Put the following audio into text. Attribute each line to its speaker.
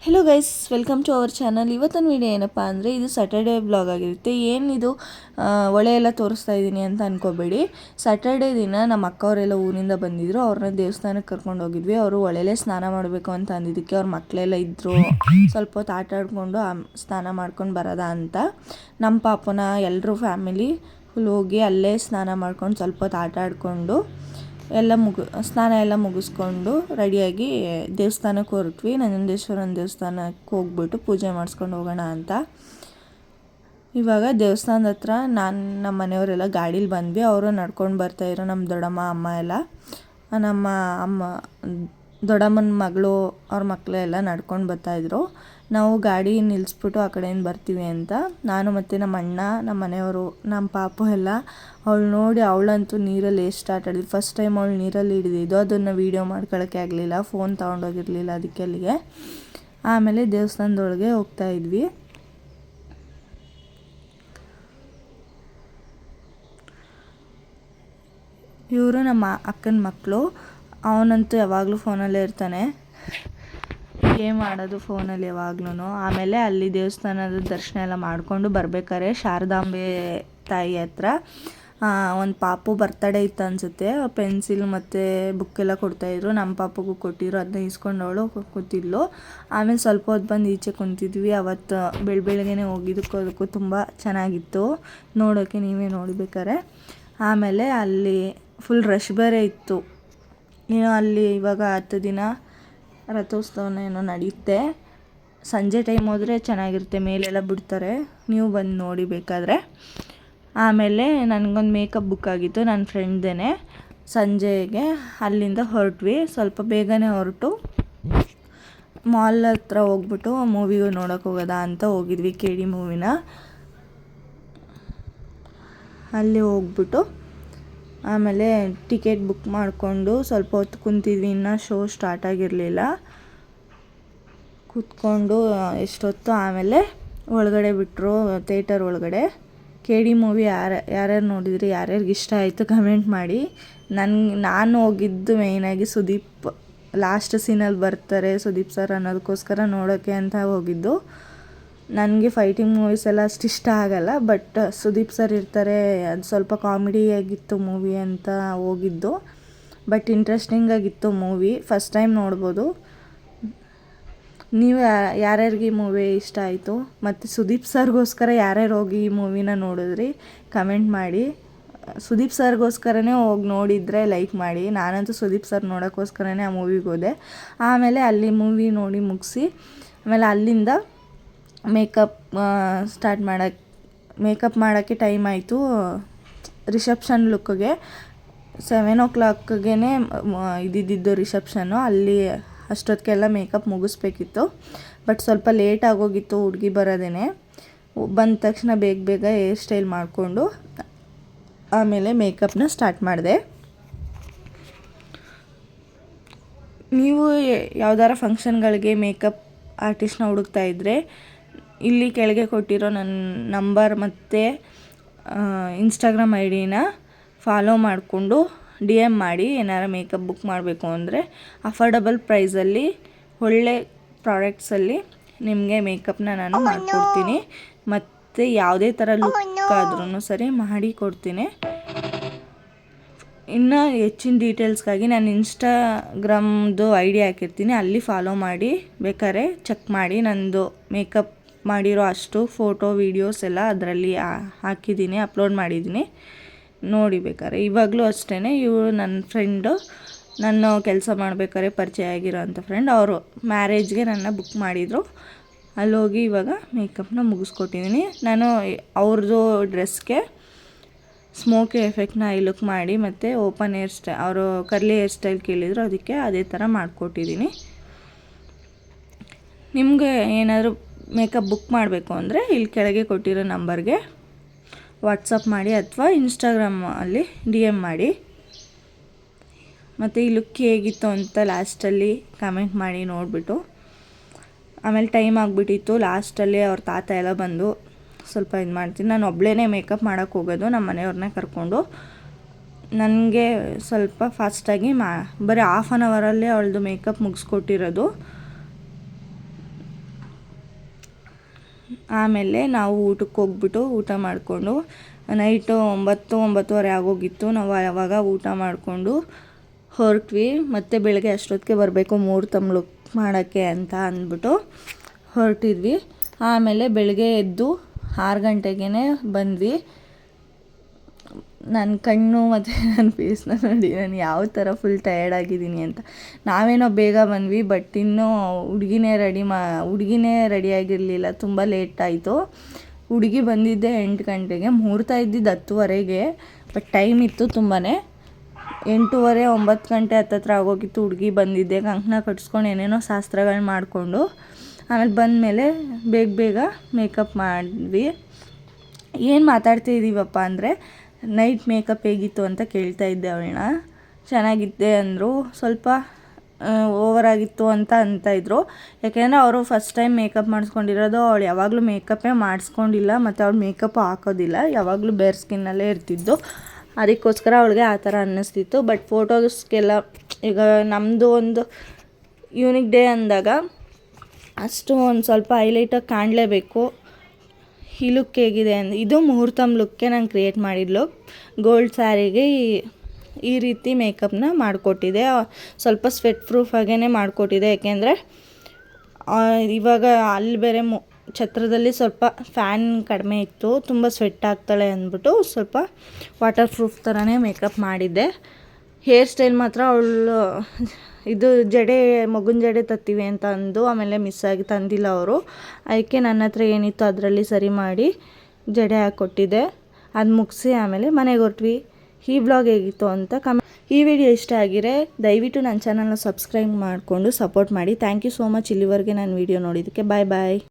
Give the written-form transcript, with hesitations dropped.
Speaker 1: Hello guys, welcome to our channel. ಇವತ್ತಿನ video ಏನಪ್ಪ ಅಂದರೆ ಇದು ಸ್ಯಾಟರ್ಡೇ ಬ್ಲಾಗ್ ಆಗಿರುತ್ತೆ. ಏನಿದು ಹೊಳೆ ಎಲ್ಲ ತೋರಿಸ್ತಾ ಇದ್ದೀನಿ ಅಂತ ಅನ್ಕೋಬೇಡಿ. ಸ್ಯಾಟರ್ಡೇ ದಿನ ನಮ್ಮ ಅಕ್ಕವರೆಲ್ಲ ಊರಿಂದ ಬಂದಿದ್ದರು. ಅವ್ರನ್ನ ದೇವಸ್ಥಾನಕ್ಕೆ ಕರ್ಕೊಂಡು ಹೋಗಿದ್ವಿ. ಅವರು ಹೊಳೆಲೇ ಸ್ನಾನ ಮಾಡಬೇಕು ಅಂತ ಅಂದಿದ್ದಕ್ಕೆ ಅವ್ರ ಮಕ್ಕಳೆಲ್ಲ ಇದ್ದರು. ಸ್ವಲ್ಪ ಹೊತ್ತು ಆಟ ಆಡಿಕೊಂಡು ಸ್ನಾನ ಮಾಡ್ಕೊಂಡು ಬರೋದ ಅಂತ ನಮ್ಮ ಪಾಪನ ಎಲ್ಲರೂ ಫ್ಯಾಮಿಲಿ ಫುಲ್ ಹೋಗಿ ಅಲ್ಲೇ ಸ್ನಾನ ಮಾಡ್ಕೊಂಡು ಸ್ವಲ್ಪ ಹೊತ್ತು ಆಟ ಆಡಿಕೊಂಡು ಸ್ನಾನ ಎಲ್ಲ ಮುಗಿಸ್ಕೊಂಡು ರೆಡಿಯಾಗಿ ದೇವಸ್ಥಾನಕ್ಕೆ ಹೊರಟ್ವಿ. ನಂಜುಂಡೇಶ್ವರನ ದೇವಸ್ಥಾನಕ್ಕೆ ಹೋಗ್ಬಿಟ್ಟು ಪೂಜೆ ಮಾಡಿಸ್ಕೊಂಡು ಹೋಗೋಣ ಅಂತ. ಇವಾಗ ದೇವಸ್ಥಾನದ ಹತ್ರ ನಮ್ಮ ಮನೆಯವರೆಲ್ಲ ಗಾಡೀಲಿ ಬಂದ್ವಿ. ಅವರು ನಡ್ಕೊಂಡು ಬರ್ತಾಯಿದ್ರು, ನಮ್ಮ ದೊಡ್ಡಮ್ಮ ಅಮ್ಮ ಎಲ್ಲ. ನಮ್ಮ ಅಮ್ಮ ದೊಡ್ಡಮ್ಮನ ಮಗಳು ಅವ್ರ ಮಕ್ಕಳೆಲ್ಲ ನಡ್ಕೊಂಡು ಬರ್ತಾಯಿದ್ರು. ನಾವು ಗಾಡಿ ನಿಲ್ಲಿಸ್ಬಿಟ್ಟು ಆ ಕಡೆಯಿಂದ ಬರ್ತೀವಿ ಅಂತ ನಾನು ಮತ್ತು ನಮ್ಮ ಅಣ್ಣ, ನಮ್ಮ ಮನೆಯವರು, ನಮ್ಮ ಪಾಪು ಎಲ್ಲ ಅವಳು ನೋಡಿ ಅವಳಂತೂ ನೀರಲ್ಲಿ ಎಷ್ಟು ಆಟ ಆಡಿದ್ವಿ. ಫಸ್ಟ್ ಟೈಮ್ ಅವಳು ನೀರಲ್ಲಿ ಹಿಡಿದಿದ್ದು. ಅದನ್ನು ವೀಡಿಯೋ ಮಾಡ್ಕೊಳ್ಳೋಕ್ಕೆ ಆಗಲಿಲ್ಲ, ಫೋನ್ ತೊಗೊಂಡೋಗಿರಲಿಲ್ಲ ಅದಕ್ಕೆ ಅಲ್ಲಿಗೆ. ಆಮೇಲೆ ದೇವಸ್ಥಾನದೊಳಗೆ ಹೋಗ್ತಾಯಿದ್ವಿ. ಇವರು ನಮ್ಮ ಅಕ್ಕನ ಮಕ್ಕಳು. ಅವನಂತೂ ಯಾವಾಗಲೂ ಫೋನಲ್ಲೇ ಇರ್ತಾನೆ, ಗೇಮ್ ಆಡೋದು ಫೋನಲ್ಲಿ ಯಾವಾಗ್ಲೂ. ಆಮೇಲೆ ಅಲ್ಲಿ ದೇವಸ್ಥಾನದ ದರ್ಶನ ಎಲ್ಲ ಮಾಡಿಕೊಂಡು ಬರ್ಬೇಕಾದ್ರೆ ಶಾರದಾಂಬೆ ತಾಯಿ ಹತ್ರ ಒಂದು ಪಾಪು ಬರ್ತಡೇ ಇತ್ತು ಅನಿಸುತ್ತೆ. ಪೆನ್ಸಿಲ್ ಮತ್ತು ಬುಕ್ಕೆಲ್ಲ ಕೊಡ್ತಾಯಿದ್ರು. ನಮ್ಮ ಪಾಪುಗೂ ಕೊಟ್ಟಿದ್ರು, ಅದನ್ನ ಇಸ್ಕೊಂಡವಳು ಕೂತಿದ್ಲು. ಆಮೇಲೆ ಸ್ವಲ್ಪ ಹೊತ್ತು ಬಂದು ಈಚೆ ಕುಂತಿದ್ವಿ. ಅವತ್ತು ಬೆಳಗ್ಗೆನೇ ಹೋಗಿದ್ದಕ್ಕೂ ಅದಕ್ಕೂ ತುಂಬ ಚೆನ್ನಾಗಿತ್ತು ನೋಡೋಕ್ಕೆ, ನೀವೇ ನೋಡಬೇಕಾರೆ. ಆಮೇಲೆ ಅಲ್ಲಿ ಫುಲ್ ರಶ್ ಬೇರೆ ಇತ್ತು. ಅಲ್ಲಿ ಇವಾಗ 10 ದಿನ ರಥೋತ್ಸವನ ಏನೋ ನಡೆಯುತ್ತೆ. ಸಂಜೆ ಟೈಮ್ ಹೋದರೆ ಚೆನ್ನಾಗಿರುತ್ತೆ, ಮೇಲೆಲ್ಲ ಬಿಡ್ತಾರೆ, ನೀವು ಬಂದು ನೋಡಿ ಬೇಕಾದರೆ. ಆಮೇಲೆ ನನಗೊಂದು ಮೇಕಪ್ ಬುಕ್ ಆಗಿತ್ತು ನನ್ನ ಫ್ರೆಂಡ್ದೇ. ಸಂಜೆಗೆ ಅಲ್ಲಿಂದ ಹೊರಟ್ವಿ. ಸ್ವಲ್ಪ ಬೇಗನೆ ಹೊರಟು ಮಾಲ್ ಹತ್ರ ಹೋಗ್ಬಿಟ್ಟು ಮೂವಿಗೂ ನೋಡೋಕೆ ಹೋಗೋದಾ ಅಂತ ಹೋಗಿದ್ವಿ, KD ಮೂವಿನ. ಅಲ್ಲಿ ಹೋಗ್ಬಿಟ್ಟು ಆಮೇಲೆ ಟಿಕೆಟ್ ಬುಕ್ ಮಾಡಿಕೊಂಡು ಸ್ವಲ್ಪ ಹೊತ್ತು ಕುಂತಿದ್ವಿ. ಇನ್ನೂ ಶೋ ಸ್ಟಾರ್ಟ್ ಆಗಿರಲಿಲ್ಲ. ಕೂತ್ಕೊಂಡು ಎಷ್ಟೊತ್ತು ಆಮೇಲೆ ಒಳಗಡೆ ಬಿಟ್ಟರು, ಥಿಯೇಟರ್ ಒಳಗಡೆ. KD ಮೂವಿ ಯಾರ್ಯಾರು ನೋಡಿದ್ರಿ, ಯಾರ್ಯಾರಿಗೆ ಇಷ್ಟ ಆಯಿತು ಕಮೆಂಟ್ ಮಾಡಿ. ನಾನು ಹೋಗಿದ್ದು ಮೇಯ್ನಾಗಿ ಸುದೀಪ್ ಲಾಸ್ಟ್ ಸೀನಲ್ಲಿ ಬರ್ತಾರೆ ಸುದೀಪ್ ಸರ್ ಅನ್ನೋದಕ್ಕೋಸ್ಕರ ನೋಡೋಕ್ಕೆ ಅಂತ ಹೋಗಿದ್ದು. ನನಗೆ ಫೈಟಿಂಗ್ ಮೂವೀಸ್ ಎಲ್ಲ ಅಷ್ಟು ಇಷ್ಟ ಆಗಲ್ಲ, ಬಟ್ ಸುದೀಪ್ ಸರ್ ಇರ್ತಾರೆ, ಅದು ಸ್ವಲ್ಪ ಕಾಮಿಡಿಯಾಗಿತ್ತು ಮೂವಿ ಅಂತ ಹೋಗಿದ್ದು. ಬಟ್ ಇಂಟ್ರೆಸ್ಟಿಂಗಾಗಿತ್ತು ಮೂವಿ, ಫಸ್ಟ್ ಟೈಮ್ ನೋಡ್ಬೋದು. ನೀವು ಯಾರ್ಯಾರಿಗೆ ಈ ಮೂವಿ ಇಷ್ಟ ಆಯಿತು ಮತ್ತು ಸುದೀಪ್ ಸರ್ಗೋಸ್ಕರ ಯಾರ್ಯಾರು ಹೋಗಿ ಈ ಮೂವಿನ ನೋಡಿದ್ರಿ ಕಮೆಂಟ್ ಮಾಡಿ. ಸುದೀಪ್ ಸರ್ಗೋಸ್ಕರನೇ ಹೋಗಿ ನೋಡಿದರೆ ಲೈಕ್ ಮಾಡಿ. ನಾನಂತೂ ಸುದೀಪ್ ಸರ್ ನೋಡೋಕ್ಕೋಸ್ಕರನೇ ಆ ಮೂವಿಗೆ ಹೋದೆ. ಆಮೇಲೆ ಅಲ್ಲಿ ಮೂವಿ ನೋಡಿ ಮುಗಿಸಿ ಆಮೇಲೆ ಅಲ್ಲಿಂದ ಮೇಕಪ್ ಮಾಡೋಕ್ಕೆ ಟೈಮ್ ಆಯಿತು. ರಿಸೆಪ್ಷನ್ ಲುಕ್ಗೆ 7 o'clock ಇದ್ದಿದ್ದು ರಿಸೆಪ್ಷನ್ನು. ಅಲ್ಲಿ ಅಷ್ಟೊತ್ತಿಗೆಲ್ಲ ಮೇಕಪ್ ಮುಗಿಸ್ಬೇಕಿತ್ತು, ಬಟ್ ಸ್ವಲ್ಪ ಲೇಟ್ ಆಗೋಗಿತ್ತು ಹುಡುಗಿ ಬರೋದೇ. ಬಂದ ತಕ್ಷಣ ಬೇಗ ಹೇರ್ ಸ್ಟೈಲ್ ಮಾಡಿಕೊಂಡು ಆಮೇಲೆ ಮೇಕಪ್ನ ಸ್ಟಾರ್ಟ್ ಮಾಡಿದೆ. ನೀವು ಯಾವ್ದಾರ ಫಂಕ್ಷನ್ಗಳಿಗೆ ಮೇಕಪ್ ಆರ್ಟಿಸ್ಟ್ನ ಹುಡುಕ್ತಾ ಇದ್ದರೆ ಇಲ್ಲಿ ಕೆಳಗೆ ಕೊಟ್ಟಿರೋ ನನ್ನ ನಂಬರ್ ಮತ್ತು ಇನ್ಸ್ಟಾಗ್ರಾಮ್ ID-ನ ಫಾಲೋ ಮಾಡಿಕೊಂಡು DM ಮಾಡಿ. ಏನಾರ ಮೇಕಪ್ ಬುಕ್ ಮಾಡಬೇಕು ಅಂದರೆ ಅಫೋರ್ಡಬಲ್ ಪ್ರೈಸಲ್ಲಿ ಒಳ್ಳೆ ಪ್ರಾಡಕ್ಟ್ಸಲ್ಲಿ ನಿಮಗೆ ಮೇಕಪ್ನ ನಾನು ಮಾಡಿಕೊಡ್ತೀನಿ. ಮತ್ತು ಯಾವುದೇ ಥರ ಲುಕ್ ಆದ್ರೂ ಸರಿ ಮಾಡಿ ಕೊಡ್ತೀನಿ. ಇನ್ನು ಹೆಚ್ಚಿನ ಡೀಟೇಲ್ಸ್ಗಾಗಿ ನಾನು ಇನ್ಸ್ಟಾಗ್ರಾಮ್ದು ID ಹಾಕಿರ್ತೀನಿ, ಅಲ್ಲಿ ಫಾಲೋ ಮಾಡಿ ಬೇಕಾದ್ರೆ ಚೆಕ್ ಮಾಡಿ. ನಂದು ಮೇಕಪ್ ಮಾಡಿರೋ ಅಷ್ಟು ಫೋಟೋ ವೀಡಿಯೋಸ್ ಎಲ್ಲ ಅದರಲ್ಲಿ ಹಾಕಿದ್ದೀನಿ, ಅಪ್ಲೋಡ್ ಮಾಡಿದ್ದೀನಿ, ನೋಡಿ ಬೇಕಾದ್ರೆ. ಇವಾಗಲೂ ಅಷ್ಟೇ, ಇವರು ನನ್ನ ಫ್ರೆಂಡು, ನಾನು ಕೆಲಸ ಮಾಡಬೇಕಾದ್ರೆ ಪರಿಚಯ ಆಗಿರೋಂಥ ಫ್ರೆಂಡ್. ಅವರು ಮ್ಯಾರೇಜ್ಗೆ ನನ್ನ ಬುಕ್ ಮಾಡಿದರು. ಅಲ್ಲೋಗಿ ಇವಾಗ ಮೇಕಪ್ನ ಮುಗಿಸ್ಕೊಟ್ಟಿದ್ದೀನಿ. ನಾನು ಅವ್ರದ್ದು ಡ್ರೆಸ್ಗೆ ಸ್ಮೋಕಿ ಎಫೆಕ್ಟ್ನ ಐ ಲುಕ್ ಮಾಡಿ ಮತ್ತು ಓಪನ್ ಹೇರ್ ಸ್ಟೈಲ್, ಅವರು ಕರ್ಲಿ ಹೇರ್ ಸ್ಟೈಲ್ ಕೇಳಿದರು, ಅದಕ್ಕೆ ಅದೇ ಥರ ಮಾಡಿಕೊಟ್ಟಿದ್ದೀನಿ. ನಿಮಗೆ ಏನಾದರೂ ಮೇಕಪ್ ಬುಕ್ ಮಾಡಬೇಕು ಅಂದರೆ ಇಲ್ಲಿ ಕೆಳಗೆ ಕೊಟ್ಟಿರೋ ನಂಬರ್ಗೆ ವಾಟ್ಸಪ್ ಮಾಡಿ ಅಥವಾ ಇನ್ಸ್ಟಾಗ್ರಾಮಲ್ಲಿ DM ಮಾಡಿ. ಮತ್ತು ಈ ಲುಕ್ ಹೇಗಿತ್ತು ಅಂತ ಲಾಸ್ಟಲ್ಲಿ ಕಮೆಂಟ್ ಮಾಡಿ ನೋಡಿಬಿಟ್ಟು. ಆಮೇಲೆ ಟೈಮ್ ಆಗಿಬಿಟ್ಟಿತ್ತು. ಲಾಸ್ಟಲ್ಲಿ ಅವ್ರ ತಾತ ಎಲ್ಲ ಬಂದು ಸ್ವಲ್ಪ ಇದು ಮಾಡ್ತೀನಿ. ನಾನು ಒಬ್ಬಳೇ ಮೇಕಪ್ ಮಾಡೋಕ್ಕೆ ಹೋಗೋದು, ನಮ್ಮ ಮನೆಯವ್ರನ್ನ ಕರ್ಕೊಂಡು. ನನಗೆ ಸ್ವಲ್ಪ ಫಾಸ್ಟಾಗಿ ಬರೀ 1/2 hour ಅವಳದು ಮೇಕಪ್ ಮುಗಿಸ್ಕೊಟ್ಟಿರೋದು. ಆಮೇಲೆ ನಾವು ಊಟಕ್ಕೆ ಹೋಗ್ಬಿಟ್ಟು ಊಟ ಮಾಡಿಕೊಂಡು ನೈಟು 9-9:30 ಆಗೋಗಿತ್ತು. ನಾವು ಆವಾಗ ಊಟ ಮಾಡಿಕೊಂಡು ಹೊರಟ್ವಿ. ಮತ್ತು ಬೆಳಗ್ಗೆ ಅಷ್ಟೊತ್ತಿಗೆ ಬರಬೇಕು ಮುಹೂರ್ತ ಮಾಡೋಕ್ಕೆ ಅಂತ ಅಂದ್ಬಿಟ್ಟು ಹೊರಟಿದ್ವಿ. ಆಮೇಲೆ ಬೆಳಗ್ಗೆ ಎದ್ದು 6 ಗಂಟೆಗೇ ಬಂದ್ವಿ. ನನ್ನ ಕಣ್ಣು ಮತ್ತು ನನ್ನ ಫೇಸ್ನ ನೋಡಿ ನಾನು ಯಾವ ಥರ ಫುಲ್ ಟಯರ್ಡ್ ಆಗಿದ್ದೀನಿ ಅಂತ. ನಾವೇನೋ ಬೇಗ ಬಂದ್ವಿ, ಬಟ್ ಇನ್ನೂ ಹುಡುಗಿನೇ ರೆಡಿಯಾಗಿರಲಿಲ್ಲ, ತುಂಬ ಲೇಟ್ ಆಯಿತು. ಹುಡುಗಿ ಬಂದಿದ್ದೆ 8 ಗಂಟೆಗೆ, ಮುಹೂರ್ತ ಇದ್ದಿದ್ದು 10:30ಗೆ, ಬಟ್ ಟೈಮ್ ಇತ್ತು ತುಂಬಾ. 8:30-9 ಗಂಟೆ ಹತ್ತತ್ರ ಆಗೋಗಿತ್ತು. ಹುಡುಗಿ ಬಂದಿದ್ದೆ, ಕಂಕಣ ಕಟ್ಸ್ಕೊಂಡು ಏನೇನೋ ಶಾಸ್ತ್ರಗಳು ಮಾಡಿಕೊಂಡು ಆಮೇಲೆ ಬಂದಮೇಲೆ ಬೇಗ ಮೇಕಪ್ ಮಾಡಿದ್ವಿ. ಏನು ಮಾತಾಡ್ತಿದ್ದೀವಪ್ಪ ಅಂದರೆ ನೈಟ್ ಮೇಕಪ್ ಹೇಗಿತ್ತು ಅಂತ ಕೇಳ್ತಾ ಇದ್ದೆ ಅವಳನ್ನ. ಚೆನ್ನಾಗಿದ್ದೆ ಅಂದರು. ಸ್ವಲ್ಪ ಓವರಾಗಿತ್ತು ಅಂತ ಇದ್ದರು. ಯಾಕೆಂದರೆ ಅವರು ಫಸ್ಟ್ ಟೈಮ್ ಮೇಕಪ್ ಮಾಡಿಸ್ಕೊಂಡಿರೋದು. ಅವಳು ಯಾವಾಗಲೂ ಮೇಕಪ್ಪೇ ಮಾಡಿಸ್ಕೊಂಡಿಲ್ಲ ಮತ್ತು ಅವಳು ಮೇಕಪ್ ಹಾಕೋದಿಲ್ಲ, ಯಾವಾಗಲೂ ಬೇರೆ ಸ್ಕಿನ್ನಲ್ಲೇ ಇರ್ತಿದ್ದು. ಅದಕ್ಕೋಸ್ಕರ ಅವಳಿಗೆ ಆ ಥರ ಅನ್ನಿಸ್ತಿತ್ತು. ಬಟ್ ಫೋಟೋಸ್ಗೆಲ್ಲ ಈಗ ನಮ್ಮದು ಒಂದು ಯೂನಿಕ್ ಡೇ ಅಂದಾಗ ಅಷ್ಟು ಒಂದು ಸ್ವಲ್ಪ ಹೈಲೈಟಾಗಿ ಕಾಣಲೇಬೇಕು. ಈ ಲುಕ್ ಹೇಗಿದೆ ಇದು ಮುಹೂರ್ತಮ್ ಲುಕ್ಗೆ ನಾನು ಕ್ರಿಯೇಟ್ ಮಾಡಿದ್ಲು. ಗೋಲ್ಡ್ ಸ್ಯಾರಿಗೆ ಈ ರೀತಿ ಮೇಕಪ್ನ ಮಾಡಿಕೊಟ್ಟಿದೆ. ಸ್ವಲ್ಪ ಸ್ವೆಟ್ ಪ್ರೂಫಾಗೇ ಮಾಡಿಕೊಟ್ಟಿದೆ. ಯಾಕೆಂದರೆ ಇವಾಗ ಅಲ್ಲಿ ಬೇರೆ ಛತ್ರದಲ್ಲಿ ಸ್ವಲ್ಪ ಫ್ಯಾನ್ ಕಡಿಮೆ ಇತ್ತು, ತುಂಬ ಸ್ವೆಟ್ ಆಗ್ತಾಳೆ ಅಂದ್ಬಿಟ್ಟು ಸ್ವಲ್ಪ ವಾಟರ್ ಪ್ರೂಫ್ ಥರನೇ ಮೇಕಪ್ ಮಾಡಿದ್ದೆ. ಹೇರ್ ಸ್ಟೈಲ್ ಮಾತ್ರ ಅವಳು ಇದು ಮಗುನ ಜಡೆ ತತ್ತೀವಿ ಅಂತ ಅಂದು ಆಮೇಲೆ ಮಿಸ್ ಆಗಿ ತಂದಿಲ್ಲ ಅವರು. ಅದಕ್ಕೆ ನನ್ನ ಹತ್ರ ಏನಿತ್ತು ಅದರಲ್ಲಿ ಸರಿ ಮಾಡಿ ಜಡೆ ಹಾಕ್ಕೊಟ್ಟಿದ್ದೆ. ಅದು ಮುಗಿಸಿ ಆಮೇಲೆ ಮನೆಗೆ ಹೊರಟ್ವಿ. ಈ ವ್ಲಾಗ್ ಹೇಗಿತ್ತು ಅಂತ ಈ ವಿಡಿಯೋ ಇಷ್ಟ ಆಗಿರೆ ದಯವಿಟ್ಟು ನನ್ನ ಚಾನಲ್ನ ಸಬ್ಸ್ಕ್ರೈಬ್ ಮಾಡಿಕೊಂಡು ಸಪೋರ್ಟ್ ಮಾಡಿ. ಥ್ಯಾಂಕ್ ಯು ಸೋ ಮಚ್ ಇಲ್ಲಿವರೆಗೆ ನಾನು ವಿಡಿಯೋ ನೋಡಿದ್ದಕ್ಕೆ. ಬಾಯ್.